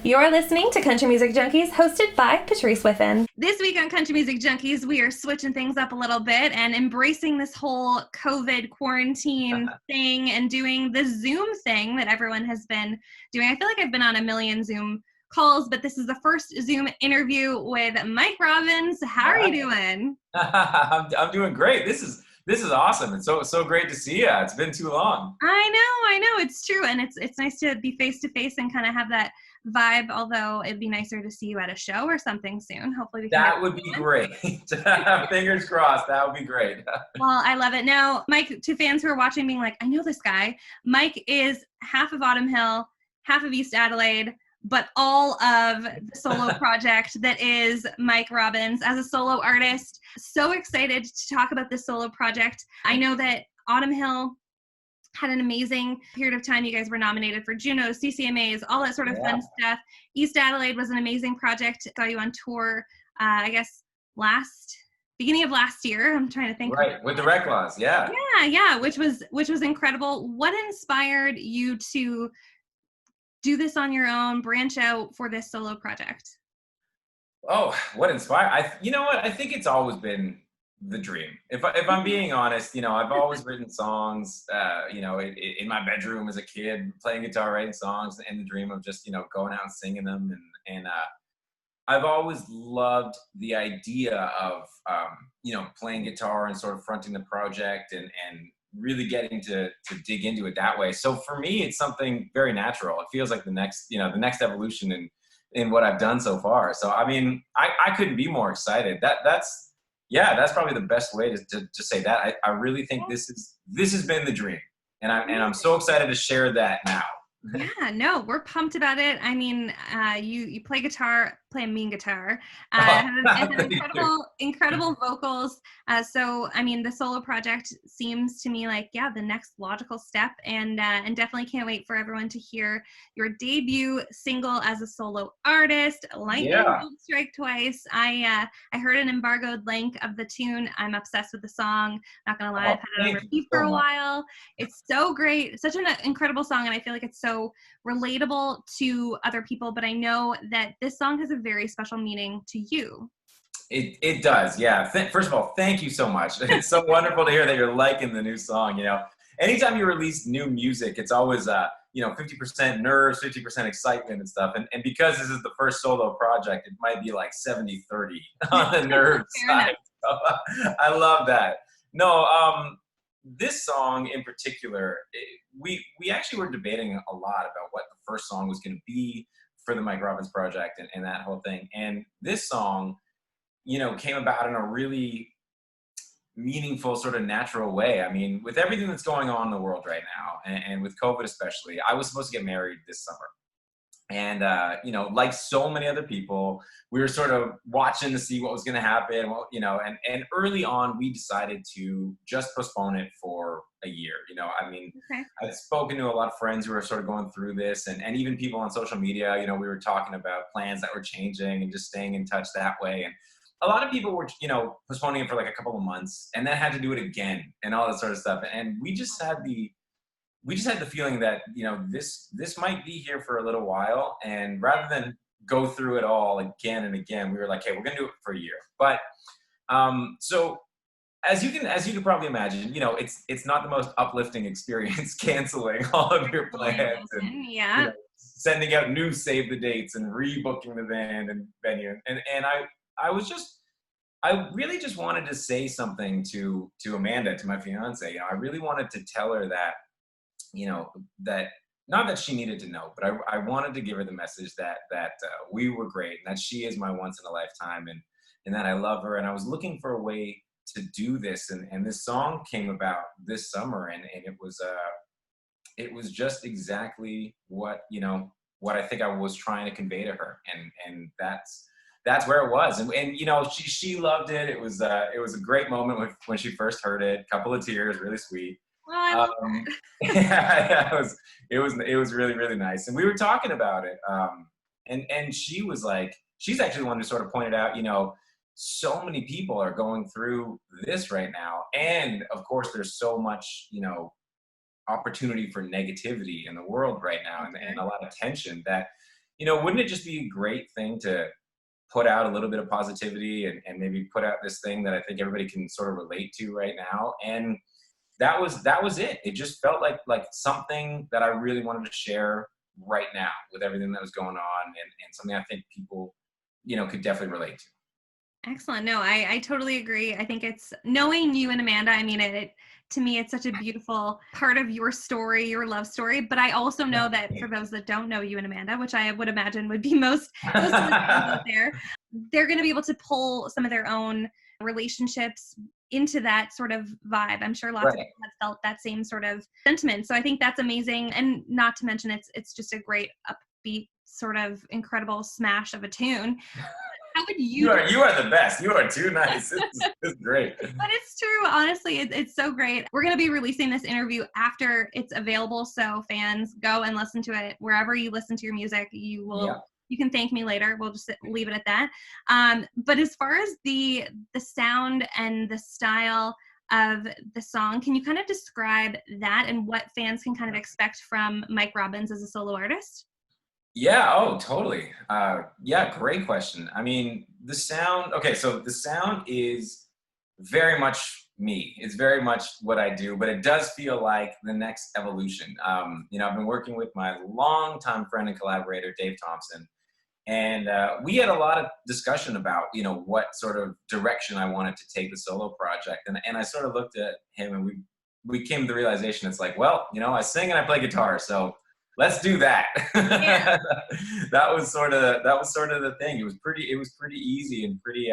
You're listening to Country Music Junkies, hosted by Patrice Whiffen. This week on Country Music Junkies, we are switching things up a little bit and embracing this whole COVID quarantine thing and doing the Zoom thing that everyone has been doing. I feel like I've been on a million Zoom calls, but this is the first Zoom interview with Mike Robbins. How are you doing? I'm doing great. This is awesome. It's so great to see you. It's been too long. I know, it's true, and it's nice to be face to face and kind of have that vibe. Although it'd be nicer to see you at a show or something soon. Hopefully, we can get That would be great. Fingers crossed. That would be great. Well, I love it. Now, Mike, to fans who are watching, being like, I know this guy. Mike is half of Autumn Hill, half of East Adelaide, but all of the solo project that is Mike Robbins as a solo artist. So excited to talk about this solo project. I know that Autumn Hill had an amazing period of time. You guys were nominated for Junos, CCMAs, all that sort of fun stuff. East Adelaide was an amazing project. I saw you on tour, I guess, beginning of last year. I'm trying to think. Right, with the Rec Laws, yeah. Yeah, which was incredible. What inspired you to do this on your own, branch out for this solo project? Oh, what inspired? You know what? I think it's always been the dream. If I'm being honest, I've always written songs, in my bedroom as a kid, playing guitar, writing songs, and the dream of just, going out and singing them. And I've always loved the idea of, playing guitar and sort of fronting the project and really getting to dig into it that way. So for me, it's something very natural. It feels like the next evolution in what I've done so far. So, I mean, I couldn't be more excited. That's probably the best way to say that. I really think this has been the dream. And I'm so excited to share that now. Yeah, no, we're pumped about it. I mean, you play guitar, play a mean guitar, Oh, have thank you. incredible vocals. So, I mean, the solo project seems to me like, yeah, the next logical step, and definitely can't wait for everyone to hear your debut single as a solo artist, "Lightning Yeah. Don't Strike Twice." I heard an embargoed link of the tune. I'm obsessed with the song. Not gonna lie, I've Oh, had it on thank you repeat for so a much. while. It's so great. Such an incredible song, and I feel like it's so relatable to other people, but I know that this song has a very special meaning to you. It does, yeah. First of all, thank you so much. It's so wonderful to hear that you're liking the new song. Anytime you release new music, it's always 50% nerves, 50% excitement and stuff. And because this is the first solo project, it might be like 70-30 on the nerve Fair enough. side. So, I love that. No, this song in particular, we actually were debating a lot about what the first song was going to be for the Mike Robbins project and that whole thing. And this song came about in a really meaningful, sort of natural way. I mean, with everything that's going on in the world right now, and with COVID especially, I was supposed to get married this summer. And, like so many other people, we were sort of watching to see what was going to happen. Well, and early on, we decided to just postpone it for a year. I mean, Okay. I've spoken to a lot of friends who are sort of going through this, and even people on social media. We were talking about plans that were changing and just staying in touch that way. And a lot of people were, postponing it for like a couple of months, and then had to do it again and all that sort of stuff. And we just had the feeling that this might be here for a little while, and rather than go through it all again and again, we were like, hey, we're gonna do it for a year. But so as you can probably imagine, it's not the most uplifting experience canceling all of your plans and Yeah. sending out new save the dates and rebooking the band and venue. And I really just wanted to say something to Amanda, to my fiance. I really wanted to tell her that that not that she needed to know, but I wanted to give her the message that we were great, and that she is my once in a lifetime, and that I love her. And I was looking for a way to do this, and this song came about this summer, and it was just exactly what I think I was trying to convey to her, and that's where it was. And she loved it. It was a great moment when she first heard it. Couple of tears, really sweet. Oh, I love um, yeah, it was really, really nice. And we were talking about it. And she was like, she's actually the one who sort of pointed out, so many people are going through this right now. And of course, there's so much, opportunity for negativity in the world right now, and a lot of tension, that wouldn't it just be a great thing to put out a little bit of positivity and maybe put out this thing that I think everybody can sort of relate to right now. And that was it. It just felt like something that I really wanted to share right now with everything that was going on, and something I think people, could definitely relate to. Excellent. No, I totally agree. I think it's knowing you and Amanda. I mean, it to me, it's such a beautiful part of your story, your love story. But I also know that for those that don't know you and Amanda, which I would imagine would be most of the fans out there, they're going to be able to pull some of their own relationships into that sort of vibe. I'm sure lots of Right. people have felt that same sort of sentiment. So I think that's amazing. And not to mention, it's just a great upbeat, sort of incredible smash of a tune. How would You are the best. You are too nice. This is great. But it's true. Honestly, it's so great. We're going to be releasing this interview after it's available. So fans, go and listen to it wherever you listen to your music. You can thank me later. We'll just leave it at that. But as far as the sound and the style of the song, can you kind of describe that and what fans can kind of expect from Mike Robbins as a solo artist? Yeah, oh, totally. Yeah, great question. I mean, the sound, okay, so the sound is very much me. It's very much what I do, but it does feel like the next evolution. I've been working with my longtime friend and collaborator, Dave Thompson, and we had a lot of discussion about, what sort of direction I wanted to take the solo project. And I sort of looked at him, and we came to the realization, it's like, well, I sing and I play guitar, so let's do that. Yeah. that was sort of the thing. It was pretty easy and pretty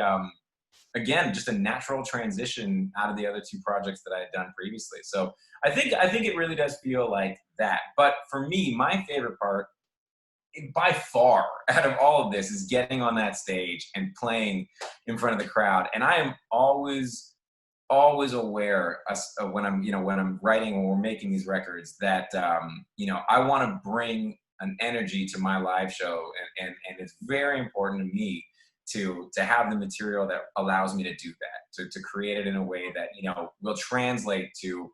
again, just a natural transition out of the other two projects that I had done previously. So I think it really does feel like that. But for me, my favorite part by far out of all of this is getting on that stage and playing in front of the crowd. And I am always aware when I'm writing or we're making these records that I want to bring an energy to my live show, and it's very important to me to have the material that allows me to do that, to create it in a way that will translate to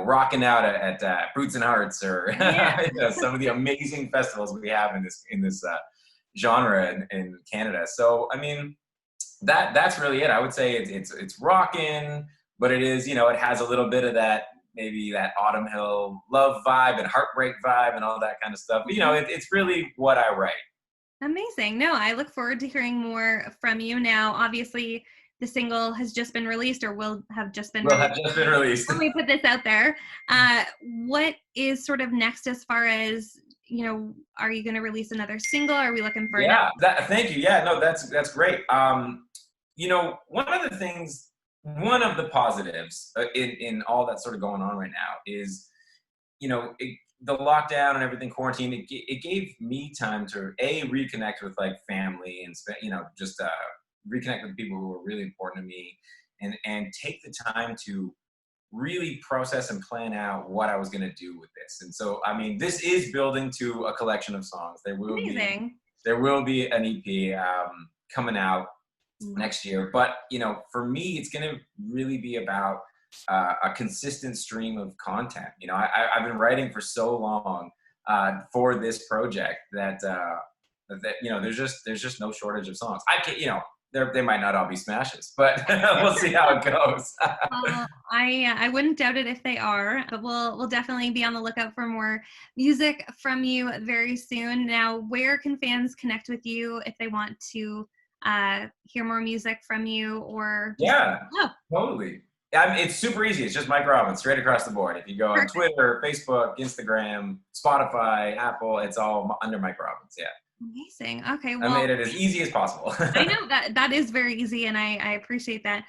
rocking out at Boots and Hearts, or some of the amazing festivals we have in this genre in Canada. So I mean, that's really it. I would say it's rockin', but it is, it has a little bit of that, maybe that Autumn Hill love vibe and heartbreak vibe and all that kind of stuff. But, it's really what I write. Amazing. No, I look forward to hearing more from you. Now, obviously, the single has just been released, or will have just been released. When we put this out there. What is sort of next as far as, are you going to release another single? Are we looking for Thank you. Yeah, no, that's great. One of the positives in all that's sort of going on right now is, the lockdown and everything, quarantine, it gave me time to reconnect with like family and just reconnect with people who were really important to me, and take the time to really process and plan out what I was going to do with this. And so, I mean, this is building to a collection of songs. There will be an EP coming out next year. But, for me, it's going to really be about a consistent stream of content. I've been writing for so long for this project that there's just no shortage of songs. I can, they might not all be smashes, but we'll see how it goes. Well, I wouldn't doubt it if they are, but we'll definitely be on the lookout for more music from you very soon. Now, where can fans connect with you if they want to hear more music from you, or Totally. It's super easy. It's just Mike Robbins, straight across the board. If you go on Twitter, Facebook, Instagram, Spotify, Apple, it's all under Mike Robbins. Yeah. Amazing. Okay. Well, I made it as easy as possible. I know that is very easy, and I appreciate that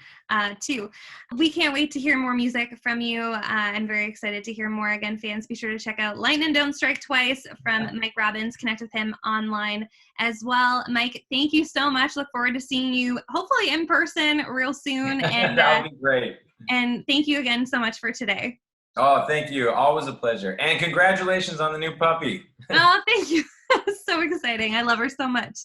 too. We can't wait to hear more music from you. I'm very excited to hear more. Again, fans, be sure to check out Lightning Don't Strike Twice from Mike Robbins. Connect with him online as well. Mike, thank you so much. Look forward to seeing you hopefully in person real soon. And that would be great. And thank you again so much for today. Oh, thank you. Always a pleasure. And congratulations on the new puppy. Oh, thank you. So exciting. I love her so much.